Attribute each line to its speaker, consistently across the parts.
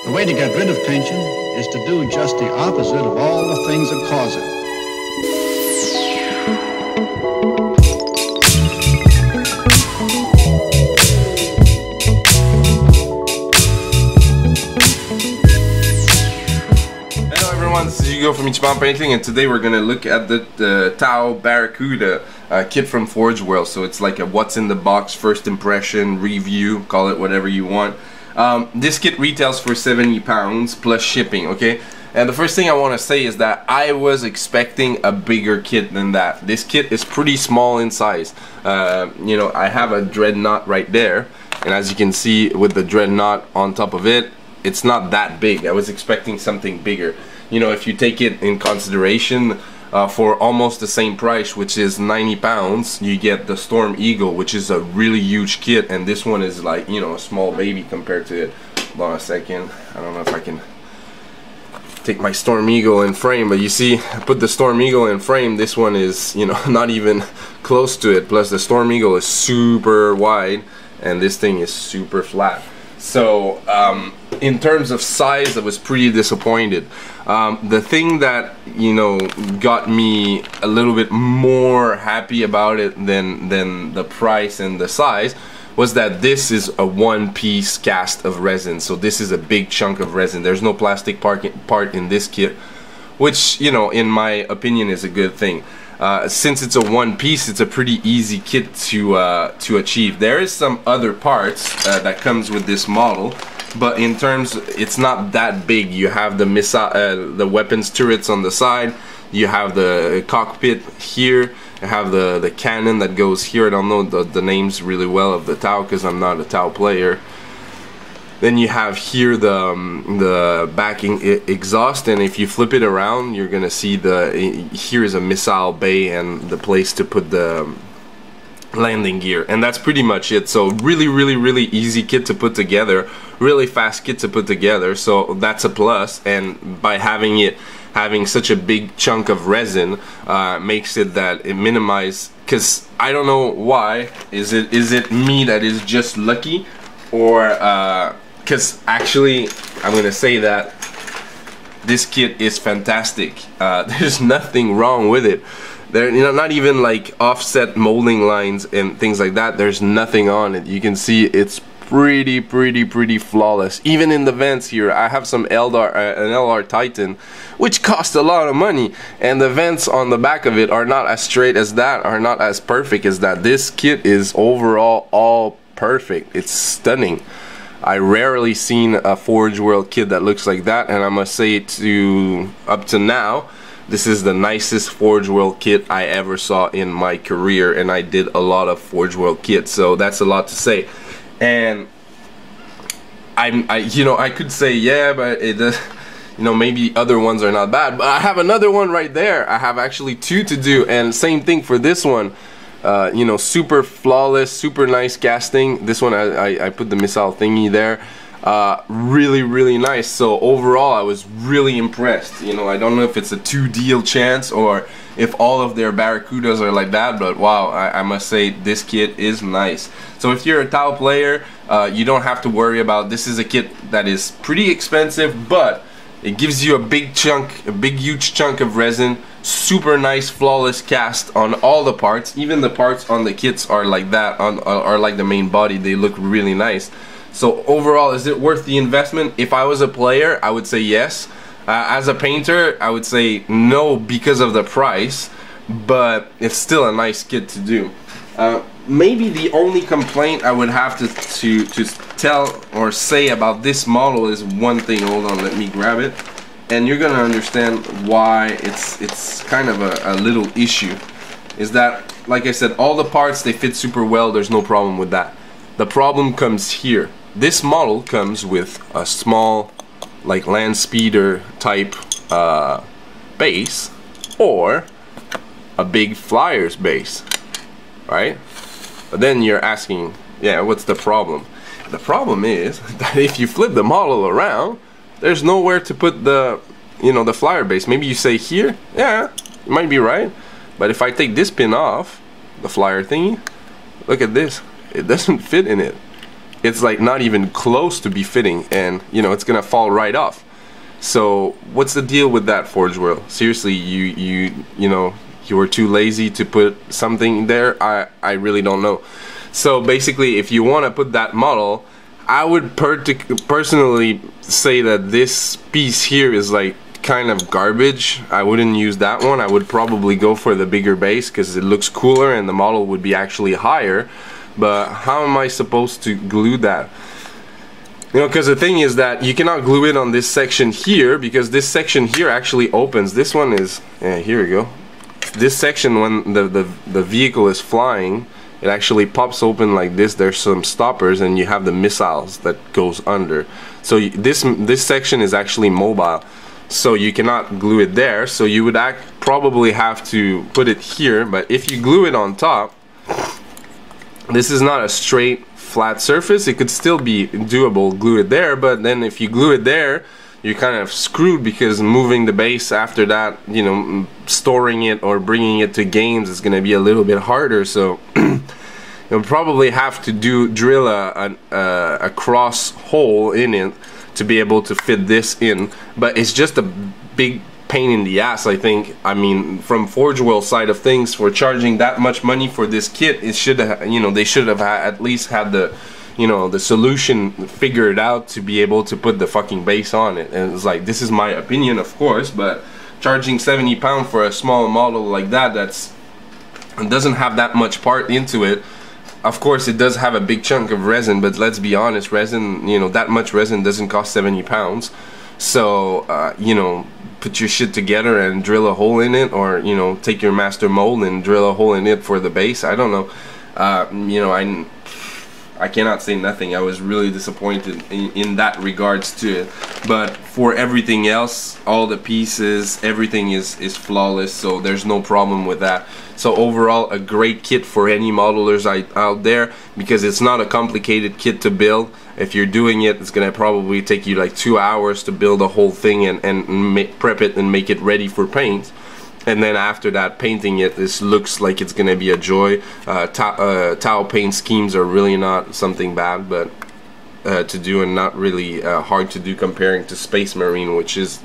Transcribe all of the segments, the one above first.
Speaker 1: The way to get rid of tension is to do just the opposite of all the things that cause it.
Speaker 2: This is Hugo from Ichiban Painting, and today we're gonna look at the Tau Baracuda kit from Forge World. So it's like a what's in the box, first impression, review, call it whatever you want. This kit retails for £70 plus shipping, okay? And the first thing I want to say is that I was expecting a bigger kit than that. This kit is pretty small in size. You know, I have a dreadnought right there, and as you can see with the dreadnought on top of it, it's not that big. I was expecting something bigger. You know, if you take it in consideration, for almost the same price, which is £90, you get the Storm Eagle, which is a really huge kit, and this one is like, you know, a small baby compared to it. Hold on a second, I don't know if I can take my Storm Eagle in frame, but you see, I put the Storm Eagle in frame, this one is, you know, not even close to it, plus the Storm Eagle is super wide, and this thing is super flat. So in terms of size, I was pretty disappointed. The thing that, you know, got me a little bit more happy about it than the price and the size was that this is a one-piece cast of resin. So this is a big chunk of resin. There's no plastic part in this kit, which, you know, in my opinion is a good thing. Since it's a one piece, it's a pretty easy kit to achieve. There is some other parts that comes with this model, but in terms, it's not that big. You have the missile, the weapons turrets on the side. You have the cockpit here. You have the cannon that goes here. I don't know the names really well of the Tau because I'm not a Tau player. Then you have here the backing exhaust, and if you flip it around, you're gonna see here is a missile bay and the place to put the landing gear, and that's pretty much it. So really easy kit to put together, really fast kit to put together, so that's a plus. And by having such a big chunk of resin makes it that it minimize, because I don't know why, is it me that is just lucky, or because actually I'm gonna say that this kit is fantastic. There's nothing wrong with it. There, you know, not even like offset molding lines and things like that. There's nothing on it. You can see it's pretty flawless. Even in the vents here, I have some an LR Titan, which cost a lot of money, and the vents on the back of it are not as straight as that, are not as perfect as that. This kit is overall all perfect. It's stunning. I rarely seen a Forge World kit that looks like that, and I must say up to now, this is the nicest Forge World kit I ever saw in my career, and I did a lot of Forge World kits, so that's a lot to say. And you know, I could say, yeah, but it does, you know, maybe other ones are not bad, but I have another one right there. I have actually two to do, and same thing for this one. You know, super flawless, super nice casting. This one I put the missile thingy there. Really nice. So overall, I was really impressed. You know, I don't know if it's a 2-deal chance or if all of their Baracudas are like that, but wow, I must say this kit is nice. So if you're a Tau player, you don't have to worry about this. Is a kit that is pretty expensive, but it gives you a big huge chunk of resin, super nice flawless cast on all the parts. Even the parts on the kits are like that, are like the main body. They look really nice. So overall, is it worth the investment? If I was a player, I would say yes. As a painter, I would say no because of the price, but it's still a nice kit to do. Maybe the only complaint I would have to tell or say about this model is one thing. Hold on, let me grab it, and you're gonna understand why it's kind of a little issue. Is that, like I said, all the parts, they fit super well. There's no problem with that. The problem comes here. This model comes with a small, like, land speeder type base, or a big flyer's base, right? But then you're asking, yeah, what's the problem? The problem is that if you flip the model around, there's nowhere to put the, you know, the flyer base. Maybe you say here, yeah, you might be right, but if I take this pin off, the flyer thingy, look at this, it doesn't fit in it. it's like not even close to be fitting, and you know, it's gonna fall right off. So what's the deal with that, Forge World? Seriously, you know, you were too lazy to put something there? I really don't know. So basically, if you want to put that model, I would personally say that this piece here is like kind of garbage. I wouldn't use that one. I would probably go for the bigger base because it looks cooler and the model would be actually higher. But how am I supposed to glue that? You know, because the thing is that you cannot glue it on this section here, because this section here actually opens. This one is, here we go. This section, when the vehicle is flying, it actually pops open like this. There's some stoppers, and you have the missiles that goes under. So this section is actually mobile, so you cannot glue it there. So you would probably have to put it here. But if you glue it on top, this is not a straight flat surface. It could still be doable, glue it there. But then if you glue it there, you're kind of screwed, because moving the base after that, you know, storing it or bringing it to games is going to be a little bit harder. So you'll probably have to drill a cross hole in it to be able to fit this in. But it's just a big pain in the ass, I think. I mean, from Forge World side of things, for charging that much money for this kit, it should have, you know, they should have at least had the, you know, the solution figured out to be able to put the fucking base on it. And it's like, this is my opinion, of course, but charging £70 for a small model like that, it doesn't have that much part into it. Of course, it does have a big chunk of resin, but let's be honest, resin, you know, that much resin doesn't cost £70. So, you know, put your shit together and drill a hole in it, or, you know, take your master mold and drill a hole in it for the base. I don't know. You know, I cannot say nothing. I was really disappointed in that regards to it. But for everything else, all the pieces, everything is flawless, so there's no problem with that. So overall, a great kit for any modelers out there, because it's not a complicated kit to build. If you're doing it, it's gonna probably take you like 2 hours to build a whole thing and prep it and make it ready for paint. And then after that, painting it, this looks like it's gonna be a joy. Tau paint schemes are really not something bad, but to do, and not really hard to do comparing to Space Marine, which is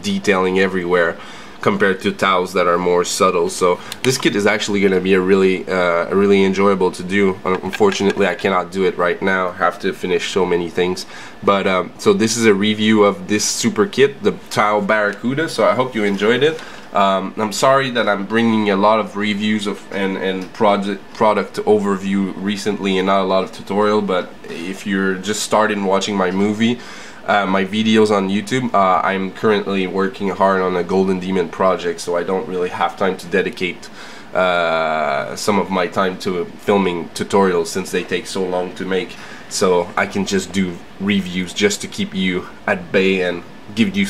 Speaker 2: detailing everywhere, compared to Taus that are more subtle. So this kit is actually going to be a really enjoyable to do. Unfortunately, I cannot do it right now. I have to finish so many things. But so this is a review of this super kit, the Tau Baracuda. So I hope you enjoyed it. I'm sorry that I'm bringing a lot of reviews of and product overview recently, and not a lot of tutorial. But if you're just starting watching my videos on YouTube, I'm currently working hard on a Golden Demon project, so I don't really have time to dedicate some of my time to filming tutorials, since they take so long to make. So I can just do reviews just to keep you at bay and give you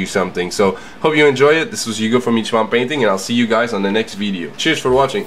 Speaker 2: something. So hope you enjoy it. This was Hugo from Ichiban Painting, and I'll see you guys on the next video. Cheers for watching.